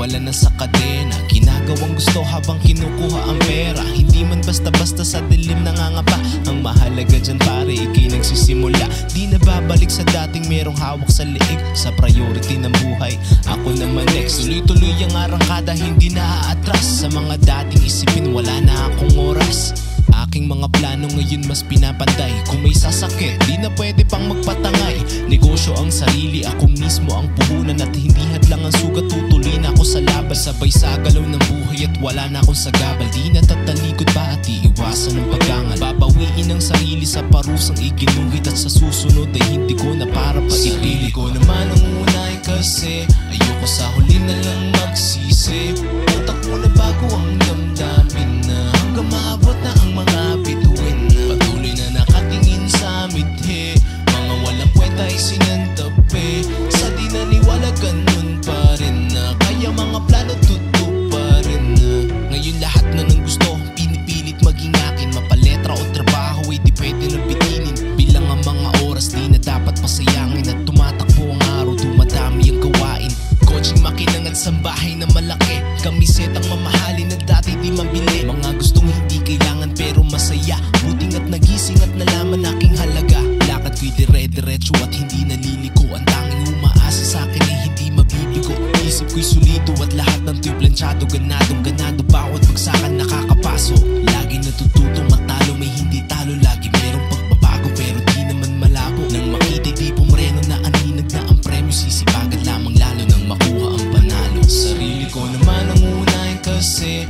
wala na sa kadena, ginagawang gusto habang kinukuha ang pera. Hindi man basta-basta sa dilim nangangapa. Ang mahalaga dyan pare, ikay nagsisimula. Di na babalik sa dating merong hawak sa liig. Sa priority ng buhay, ako naman next. Tuloy-tuloy ang arangkada, hindi na aatras. Sa mga dating isipin, wala na akong oras. Aking mga plano ngayon mas pinapanday. Kung may sasakit, di na pwede pang magpatangay. Negosyo ang sarili, ako mismo ang puhunan. At hindi hadlang ang sugat, tutuloy na ako sa laban. Sabay sa galaw ng buhay at wala na akong sagabal. Di na tatalikod pa at iiwasan ng pagangal. Babawiin ang sarili sa parusang iginuhit. At sa susunod ay hindi ko na para pa sarili ko naman ang unay kasi ayoko sa huli na lang magsisi. Utak ko na bago ang damdamin na hanggang maabot na ang mga bituin na patuloy na nakatingin sa midhe. Mga walang kwenta ay sinantabi. Sa di naniwala ganun pa rin na kaya mga plano tutuparin na. Ngayon lahat na ng gusto pinipilit maging akin. Mapaletra o trabaho ay di pwede na bitinin. Bilang ang mga oras di na dapat pasayangin. At tumatakbo ang araw, dumadami ang gawain. Coaching makinang at sambahay na malaki. Kamisetang mamahalin na dati di mabili. Mga gustong hindi kailangan pero masaya. Buting at nagising at nalaman aking halaga. Lakad ko'y dire-diretso at hindi naliliko. Ang tanging umaasa sa akin ay hindi mabibigo. Isip ko'y solido at lahat ng to'y planchado. Ganadong ganado, bawat bagsakan nakakapaso. Lagi natututong matalo, may hindi talo. Lagi merong pagbabago pero di naman malabo. Nang makita'y di pumreno na aninag na ang premyo. Sisipagan lamang lalo nang makuha ang panalo. Sarili ko naman ang unahin kasi